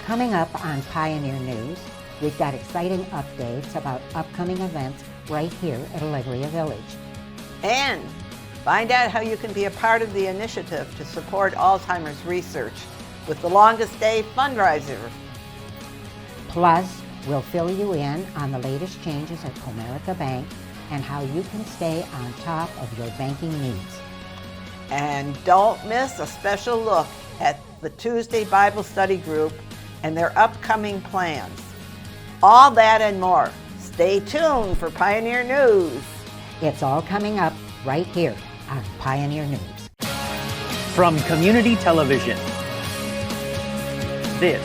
Coming up on Pioneer News, we've got exciting updates about upcoming events right here at Alegria Village. And find out how you can be a part of the initiative to support Alzheimer's research with the Longest Day fundraiser. Plus, we'll fill you in on the latest changes at Comerica Bank and how you can stay on top of your banking needs. And don't miss a special look at the Tuesday Bible Study Group and their upcoming plans. All that and more. Stay tuned for Pioneer News. It's all coming up right here on Pioneer News. From Community Television, this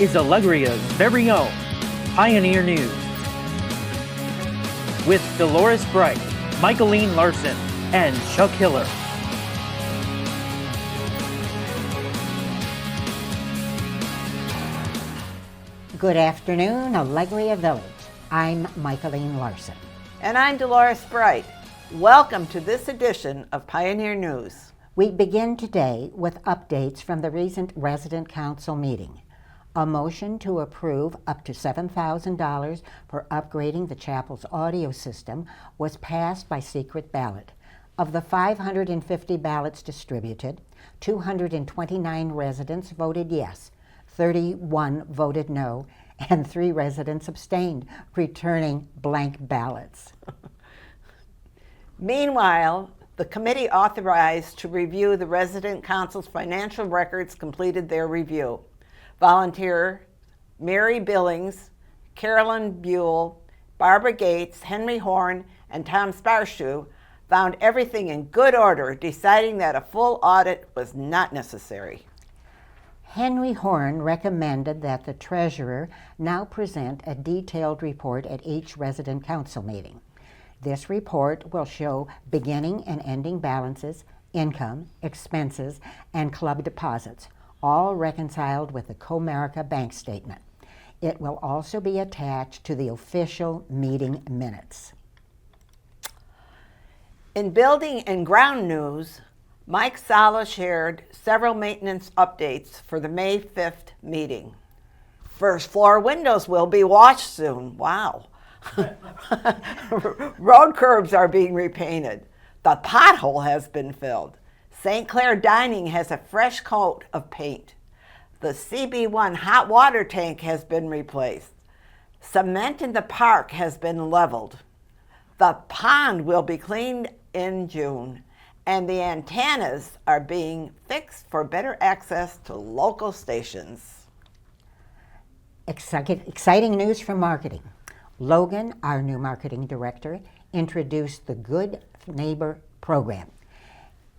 is Alegria's very own Pioneer News. With Dolores Bright, Michaeline Larson, and Chuck Hiller. Good afternoon, Alegria Village. I'm Michaeline Larson. And I'm Dolores Bright. Welcome to this edition of Pioneer News. We begin today with updates from the recent Resident Council meeting. A motion to approve up to $7,000 for upgrading the chapel's audio system was passed by secret ballot. Of the 550 ballots distributed, 229 residents voted yes, 31 voted no, and 3 residents abstained, returning blank ballots. Meanwhile, the committee authorized to review the Resident Council's financial records completed their review. Volunteer Mary Billings, Carolyn Buell, Barbara Gates, Henry Horn, and Tom Sparshoe found everything in good order, deciding that a full audit was not necessary. Henry Horn recommended that the treasurer now present a detailed report at each resident council meeting. This report will show beginning and ending balances, income, expenses, and club deposits, all reconciled with the Comerica bank statement. It will also be attached to the official meeting minutes. In building and ground news, Mike Sala shared several maintenance updates for the May 5th meeting. First floor windows will be washed soon. Wow. Road curbs are being repainted. The pothole has been filled. St. Clair Dining has a fresh coat of paint. The CB1 hot water tank has been replaced. Cement in the park has been leveled. The pond will be cleaned in June. And the antennas are being fixed for better access to local stations. Exciting news from marketing. Logan, our new marketing director, introduced the Good Neighbor program.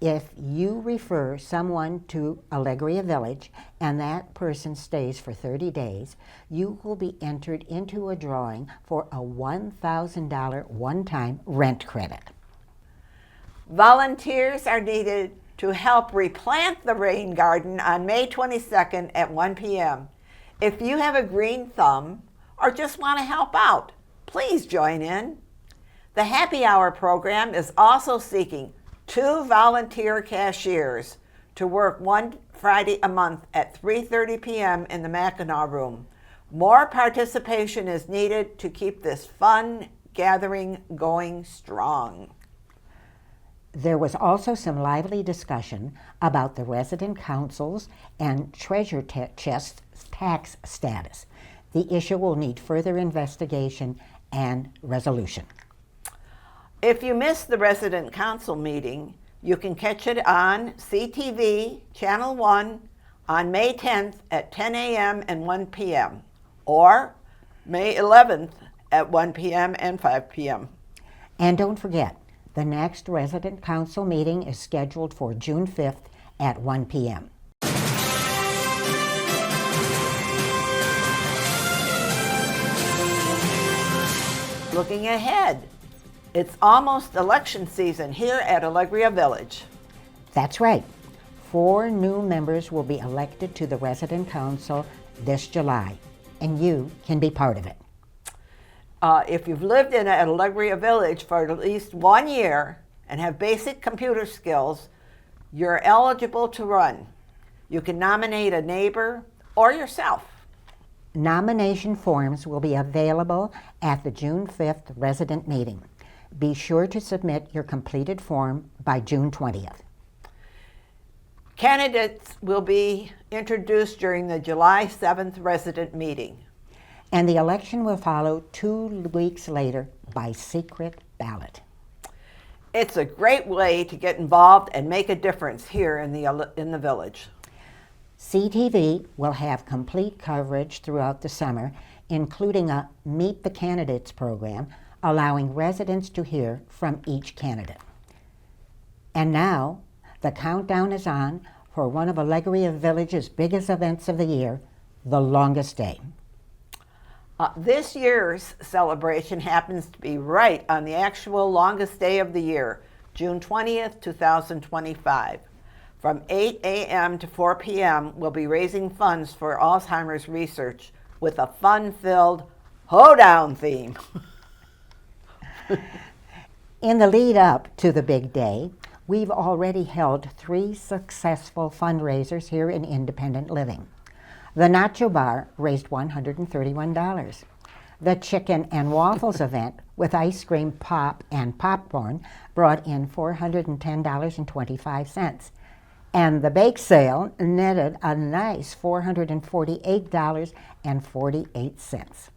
If you refer someone to Alegria Village and that person stays for 30 days, you will be entered into a drawing for a $1,000 one-time rent credit. Volunteers are needed to help replant the rain garden on May 22nd at 1 p.m. If you have a green thumb or just want to help out, please join in. The Happy Hour program is also seeking 2 volunteer cashiers to work one Friday a month at 3:30 p.m. in the Mackinac Room. More participation is needed to keep this fun gathering going strong. There was also some lively discussion about the resident councils and treasure chest tax status. The issue will need further investigation and resolution. If you missed the resident council meeting, you can catch it on CTV Channel 1 on May 10th at 10 a.m. and 1 p.m. or May 11th at 1 p.m. and 5 p.m. And don't forget, the next resident council meeting is scheduled for June 5th at 1 p.m. Looking ahead, it's almost election season here at Alegria Village. That's right. 4 new members will be elected to the resident council this July, and you can be part of it. If you've lived in Alegria Village for at least 1 year and have basic computer skills, you're eligible to run. You can nominate a neighbor or yourself. Nomination forms will be available at the June 5th resident meeting. Be sure to submit your completed form by June 20th. Candidates will be introduced during the July 7th resident meeting. And the election will follow 2 weeks later by secret ballot. It's a great way to get involved and make a difference here in the village. CTV will have complete coverage throughout the summer, including a Meet the Candidates program, allowing residents to hear from each candidate. And now, the countdown is on for one of Alegria Village's biggest events of the year, the longest day. This year's celebration happens to be right on the actual longest day of the year, June 20th, 2025. From 8 a.m. to 4 p.m., we'll be raising funds for Alzheimer's research with a fun-filled hoedown theme. In the lead up to the big day, we've already held 3 successful fundraisers here in Independent Living. The Nacho Bar raised $131. The Chicken and Waffles event with ice cream, pop, and popcorn brought in $410.25. And the bake sale netted a nice $448.48.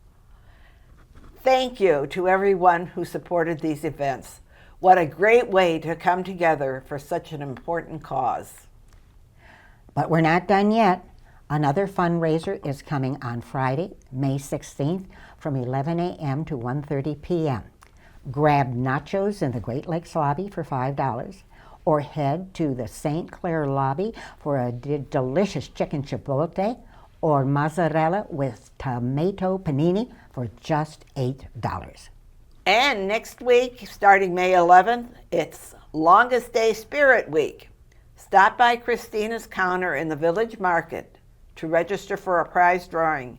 Thank you to everyone who supported these events. What a great way to come together for such an important cause. But we're not done yet. Another fundraiser is coming on Friday, May 16th from 11 a.m. to 1:30 p.m. Grab nachos in the Great Lakes lobby for $5 or head to the St. Clair lobby for a delicious chicken chipotle or mozzarella with tomato panini for just $8. And next week, starting May 11th, it's Longest Day Spirit Week. Stop by Christina's counter in the Village Market to register for a prize drawing.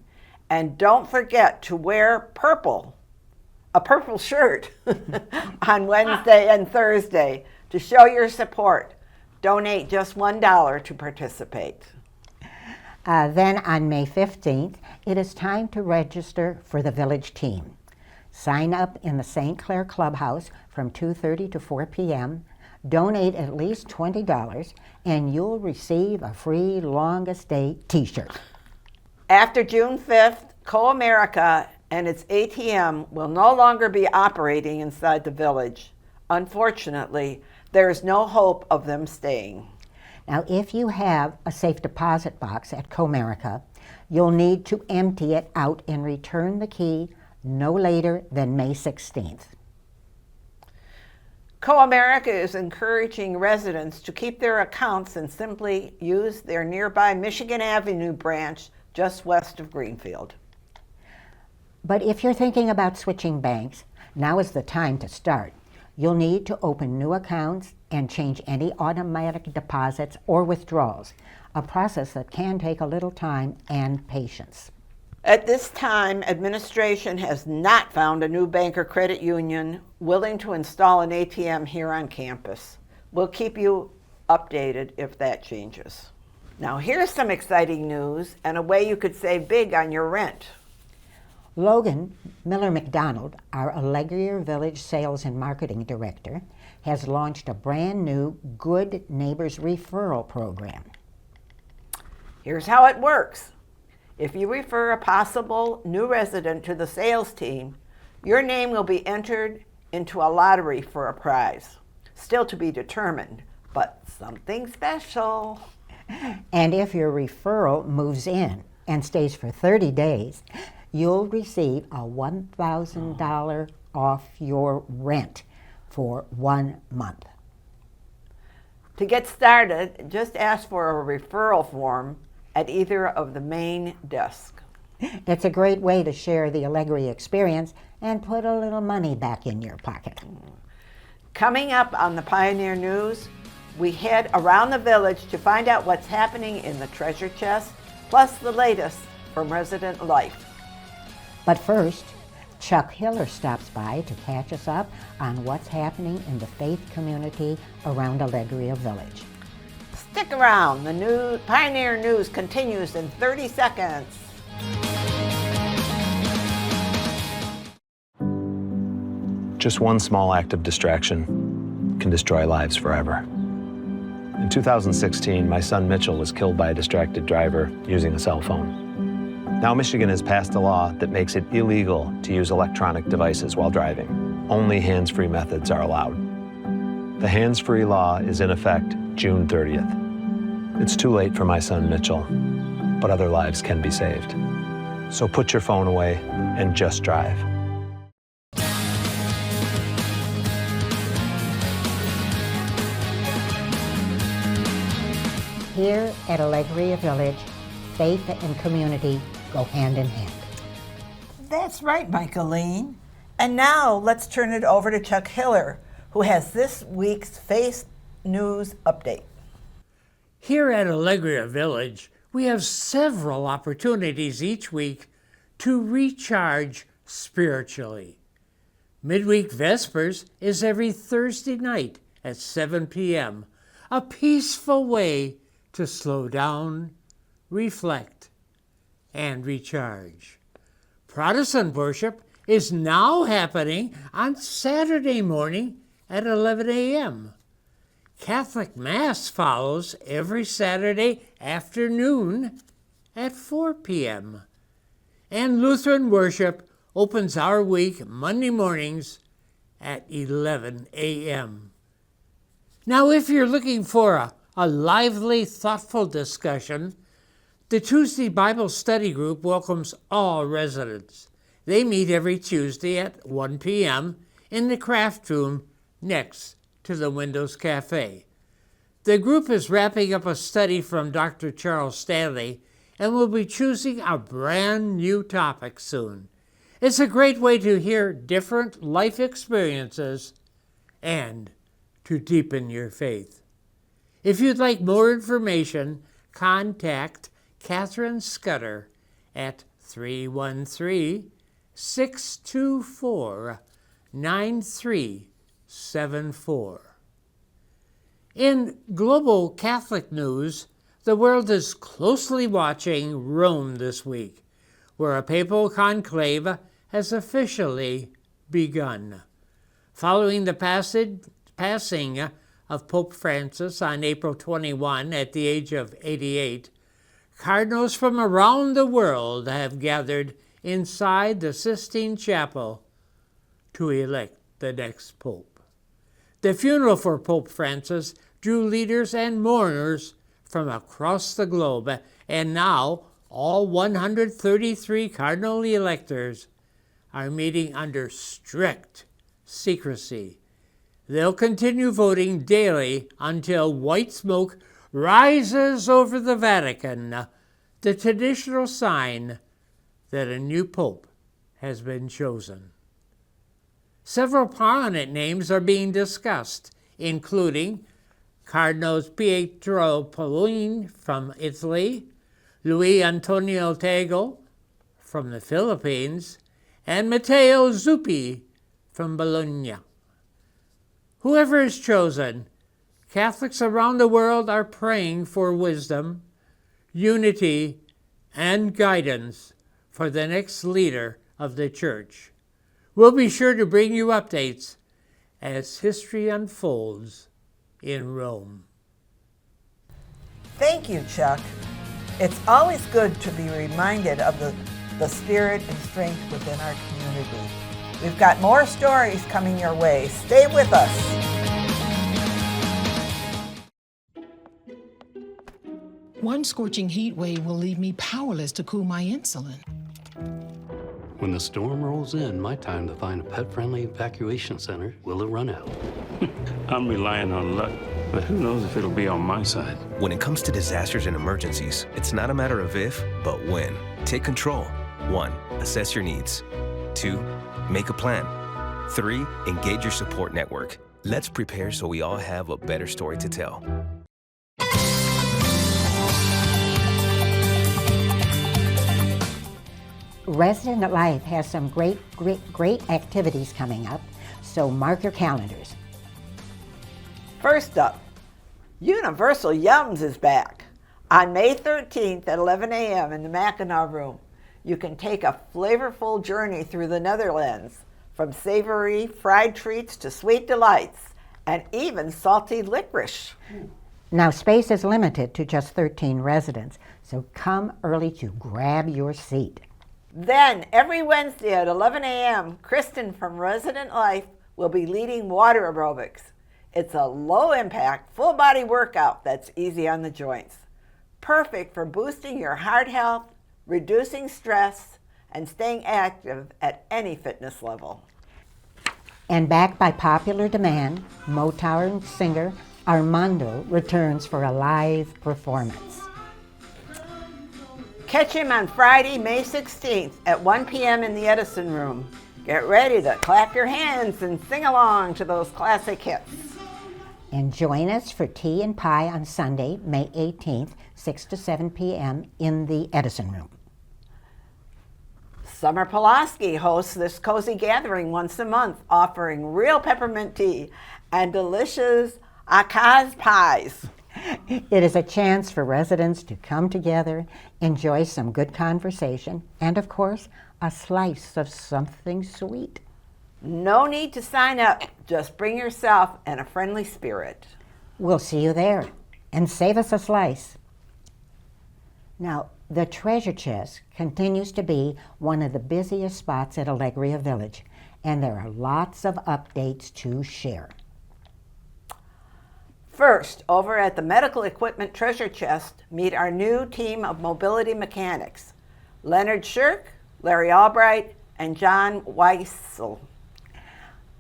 And don't forget to wear purple, a purple shirt, on Wednesday and Thursday to show your support. Donate just $1 to participate. Then on May 15th, it is time to register for the Village Team. Sign up in the St. Clair Clubhouse from 2:30 to 4 p.m. Donate at least $20, and you'll receive a free Longest Day t-shirt. After June 5th, Co-America and its ATM will no longer be operating inside the village. Unfortunately, there is no hope of them staying. Now, if you have a safe deposit box at Co-America, you'll need to empty it out and return the key no later than May 16th. Co-America is encouraging residents to keep their accounts and simply use their nearby Michigan Avenue branch just west of Greenfield. But if you're thinking about switching banks, now is the time to start. You'll need to open new accounts and change any automatic deposits or withdrawals, a process that can take a little time and patience. At this time, administration has not found a new bank or credit union willing to install an ATM here on campus. We'll keep you updated if that changes. Now here's some exciting news and a way you could save big on your rent. Logan Miller McDonald, our Alegria Village Sales and Marketing Director, has launched a brand new Good Neighbors Referral Program. Here's how it works. If you refer a possible new resident to the sales team, your name will be entered into a lottery for a prize. Still to be determined, but something special. And if your referral moves in and stays for 30 days, you'll receive a $1,000 off your rent for 1 month. To get started, just ask for a referral form at either of the main desks. It's a great way to share the Alegria experience and put a little money back in your pocket. Coming up on the Pioneer News, we head around the village to find out what's happening in the treasure chest, plus the latest from resident life. But first, Chuck Hiller stops by to catch us up on what's happening in the faith community around Alegria Village. Stick around. The Pioneer News continues in 30 seconds. Just one small act of distraction can destroy lives forever. In 2016, my son Mitchell was killed by a distracted driver using a cell phone. Now Michigan has passed a law that makes it illegal to use electronic devices while driving. Only hands-free methods are allowed. The hands-free law is in effect June 30th. It's too late for my son Mitchell, but other lives can be saved. So put your phone away and just drive. Here at Alegria Village, faith and community go hand in hand. That's right, Michaeline. And now let's turn it over to Chuck Hiller, who has this week's Faith News Update. Here at Alegria Village, we have several opportunities each week to recharge spiritually. Midweek Vespers is every Thursday night at 7 p.m., a peaceful way to slow down, reflect, and recharge. Protestant worship is now happening on Saturday morning at 11 a.m. Catholic Mass follows every Saturday afternoon at 4 p.m. And Lutheran worship opens our week Monday mornings at 11 a.m. Now, if you're looking for a lively, thoughtful discussion, the Tuesday Bible Study Group welcomes all residents. They meet every Tuesday at 1 p.m. in the craft room next to the Windows Cafe. The group is wrapping up a study from Dr. Charles Stanley and will be choosing a brand new topic soon. It's a great way to hear different life experiences and to deepen your faith. If you'd like more information, contact Catherine Scudder at 313-624-9374. In global Catholic news, the world is closely watching Rome this week, where a papal conclave has officially begun. Following the passing of Pope Francis on April 21 at the age of 88, cardinals from around the world have gathered inside the Sistine Chapel to elect the next pope. The funeral for Pope Francis drew leaders and mourners from across the globe, and now all 133 cardinal electors are meeting under strict secrecy. They'll continue voting daily until white smoke rises over the Vatican, the traditional sign that a new pope has been chosen. Several prominent names are being discussed, including Cardinals Pietro Parolin from Italy, Luis Antonio Tagle from the Philippines, and Matteo Zuppi from Bologna. Whoever is chosen, Catholics around the world are praying for wisdom, unity, and guidance for the next leader of the Church. We'll be sure to bring you updates as history unfolds in Rome. Thank you, Chuck. It's always good to be reminded of the spirit and strength within our community. We've got more stories coming your way. Stay with us. One scorching heat wave will leave me powerless to cool my insulin. When the storm rolls in, my time to find a pet-friendly evacuation center will have run out. I'm relying on luck, but who knows if it'll be on my side. When it comes to disasters and emergencies, it's not a matter of if, but when. Take control. 1. Assess your needs. 2. Make a plan. 3. Engage your support network. Let's prepare so we all have a better story to tell. Resident Life has some great activities coming up, so mark your calendars. First up, Universal Yums is back. On May 13th at 11 a.m. in the Mackinac Room, you can take a flavorful journey through the Netherlands, from savory fried treats to sweet delights, and even salty licorice. Now, space is limited to just 13 residents, so come early to grab your seat. Then, every Wednesday at 11 a.m., Kristen from Resident Life will be leading water aerobics. It's a low-impact, full-body workout that's easy on the joints. Perfect for boosting your heart health, reducing stress, and staying active at any fitness level. And backed by popular demand, Motown singer Armando returns for a live performance. Catch him on Friday, May 16th at 1 p.m. in the Edison Room. Get ready to clap your hands and sing along to those classic hits. And join us for tea and pie on Sunday, May 18th, 6 to 7 p.m. in the Edison Room. Summer Pulaski hosts this cozy gathering once a month, offering real peppermint tea and delicious Akaz pies. It is a chance for residents to come together, enjoy some good conversation, and of course, a slice of something sweet. No need to sign up, just bring yourself and a friendly spirit. We'll see you there, and save us a slice. Now, the treasure chest continues to be one of the busiest spots at Alegria Village, and there are lots of updates to share. First, over at the Medical Equipment Treasure Chest, meet our new team of mobility mechanics, Leonard Shirk, Larry Albright, and John Weissel.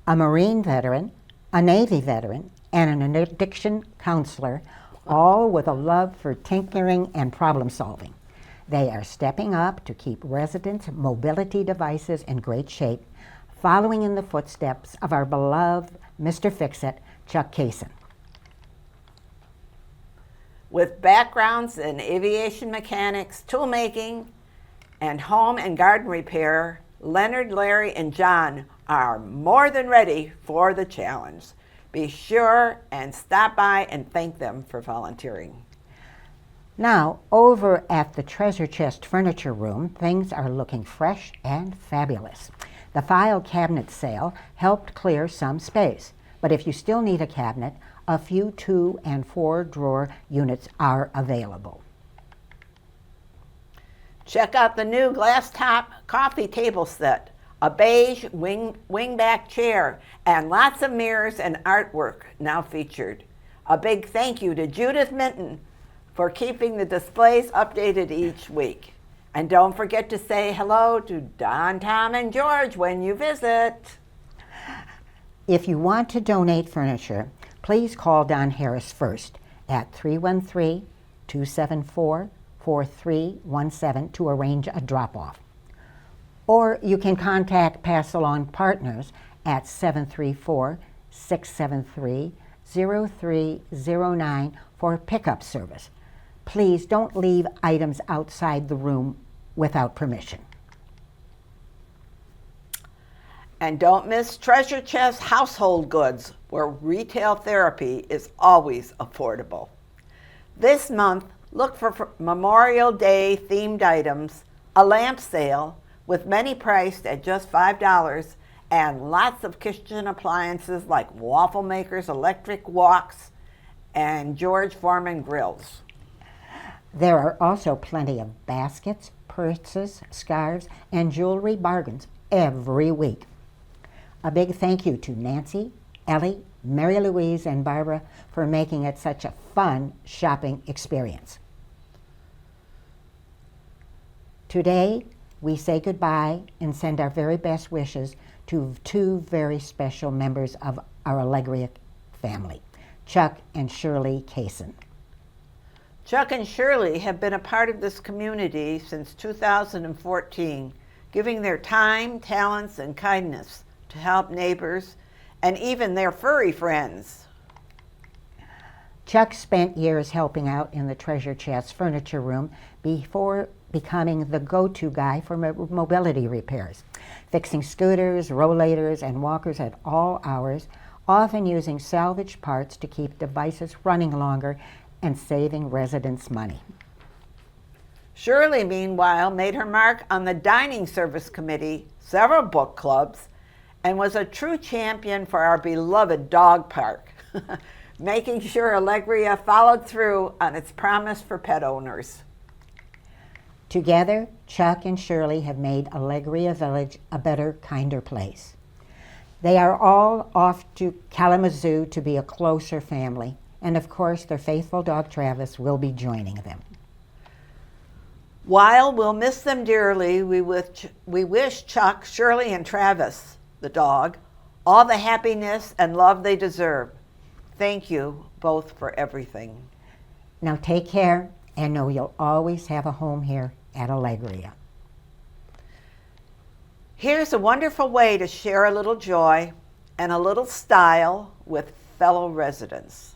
A Marine veteran, a Navy veteran, and an addiction counselor, all with a love for tinkering and problem solving. They are stepping up to keep residents' mobility devices in great shape, following in the footsteps of our beloved Mr. Fix-It, Chuck Kaysen. With backgrounds in aviation mechanics, toolmaking, and home and garden repair, Leonard, Larry, and John are more than ready for the challenge. Be sure and stop by and thank them for volunteering. Now, over at the Treasure Chest Furniture Room, things are looking fresh and fabulous. The file cabinet sale helped clear some space, but if you still need a cabinet, a few 2- and 4-drawer units are available. Check out the new glass top coffee table set, a beige wingback chair, and lots of mirrors and artwork now featured. A big thank you to Judith Minton for keeping the displays updated each week. And don't forget to say hello to Don, Tom, and George when you visit. If you want to donate furniture, please call Don Harris first at 313-274-4317 to arrange a drop-off. Or you can contact Pass Along Partners at 734-673-0309 for pickup service. Please don't leave items outside the room without permission. And don't miss Treasure Chest Household Goods, where retail therapy is always affordable. This month, look for Memorial Day themed items, a lamp sale with many priced at just $5, and lots of kitchen appliances like waffle makers, electric woks, and George Foreman grills. There are also plenty of baskets, purses, scarves, and jewelry bargains every week. A big thank you to Nancy, Ellie, Mary Louise, and Barbara for making it such a fun shopping experience. Today, we say goodbye and send our very best wishes to two very special members of our Alegria family, Chuck and Shirley Kaysen. Chuck and Shirley have been a part of this community since 2014, giving their time, talents, and kindness to help neighbors and even their furry friends. Chuck spent years helping out in the Treasure Chest Furniture Room before becoming the go-to guy for mobility repairs, fixing scooters, rollators, and walkers at all hours, often using salvaged parts to keep devices running longer and saving residents money. Shirley, meanwhile, made her mark on the Dining Service Committee, several book clubs, and was a true champion for our beloved dog park, making sure Allegria followed through on its promise for pet owners. Together, Chuck and Shirley have made Allegria Village a better, kinder place. They are all off to Kalamazoo to be a closer family, and of course their faithful dog Travis will be joining them. While we'll miss them dearly, we wish Chuck, Shirley, and Travis, the dog, all the happiness and love they deserve. Thank you both for everything. Now take care and know you'll always have a home here at Allegria. Here's a wonderful way to share a little joy and a little style with fellow residents.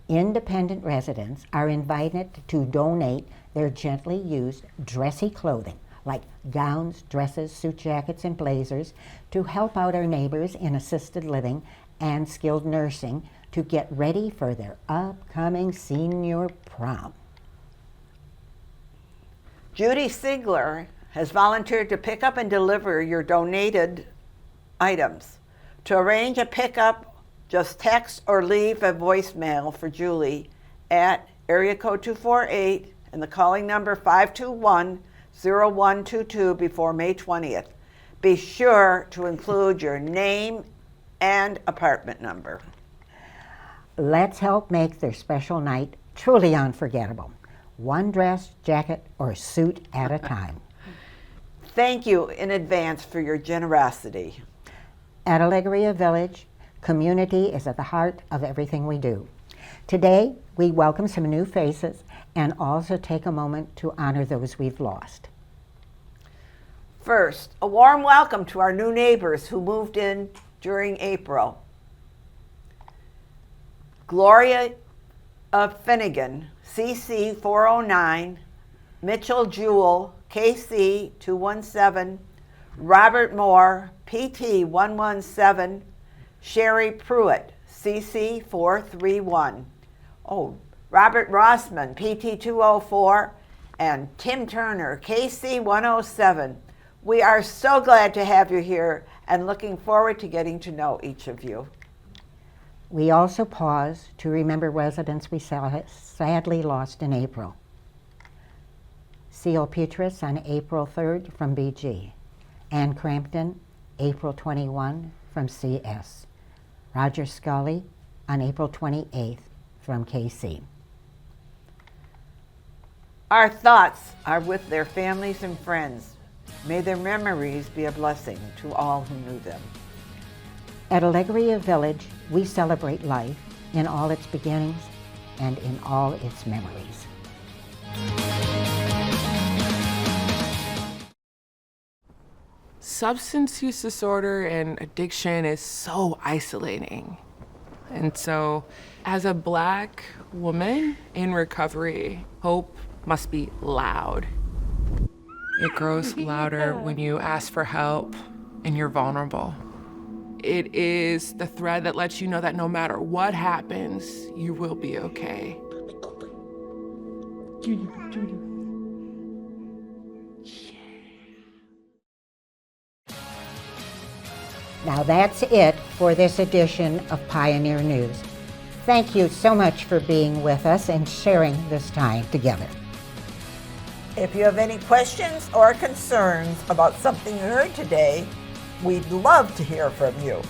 Independent residents are invited to donate their gently used dressy clothing, like gowns, dresses, suit jackets, and blazers, to help out our neighbors in assisted living and skilled nursing to get ready for their upcoming senior prom. Judy Siegler has volunteered to pick up and deliver your donated items. To arrange a pickup, just text or leave a voicemail for Julie at area code 248 and the calling number 521-0122 before May 20th. Be sure to include your name and apartment number. Let's help make their special night truly unforgettable. One dress, jacket, or suit at a time. Thank you in advance for your generosity. At Allegria Village, community is at the heart of everything we do. Today, we welcome some new faces and also take a moment to honor those we've lost. First, a warm welcome to our new neighbors who moved in during April. Gloria Finnegan, CC 409, Mitchell Jewell, KC 217, Robert Moore, PT 117, Sherry Pruitt, CC 431. Oh, Robert Rossman, PT 204, and Tim Turner, KC 107. We are so glad to have you here and looking forward to getting to know each of you. We also pause to remember residents we sadly lost in April. C.O. Petrus on April 3rd from BG. Ann Crampton, April 21 from CS. Roger Scully on April 28th from KC. Our thoughts are with their families and friends. May their memories be a blessing to all who knew them. At Allegria Village, we celebrate life in all its beginnings and in all its memories. Substance use disorder and addiction is so isolating. And so, as a Black woman in recovery, hope must be loud. It grows louder when you ask for help and you're vulnerable. It is the thread that lets you know that no matter what happens, you will be okay. Now that's it for this edition of Pioneer News. Thank you so much for being with us and sharing this time together. If you have any questions or concerns about something you heard today, we'd love to hear from you.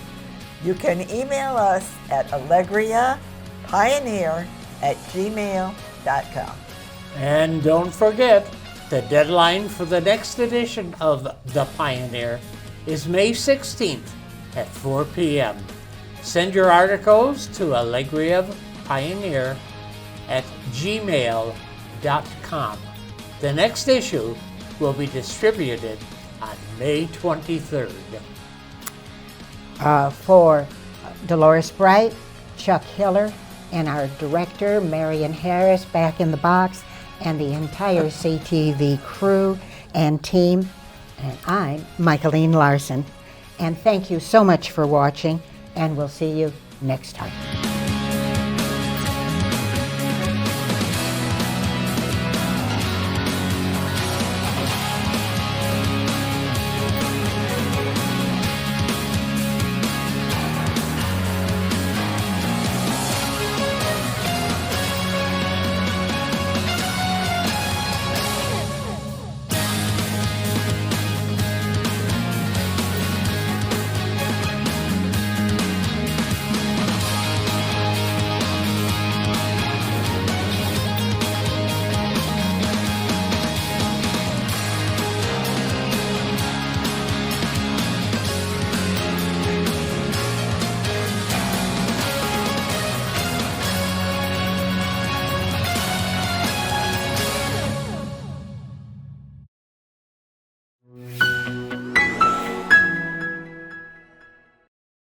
You can email us at allegriapioneer@gmail.com. And don't forget, the deadline for the next edition of The Pioneer is May 16th at 4 p.m. Send your articles to allegriapioneer@gmail.com. The next issue will be distributed on May 23rd. For Dolores Bright, Chuck Hiller, and our director, Marion Harris, back in the box, and the entire CTV crew and team, and I'm Michaeline Larson. And thank you so much for watching, and we'll see you next time.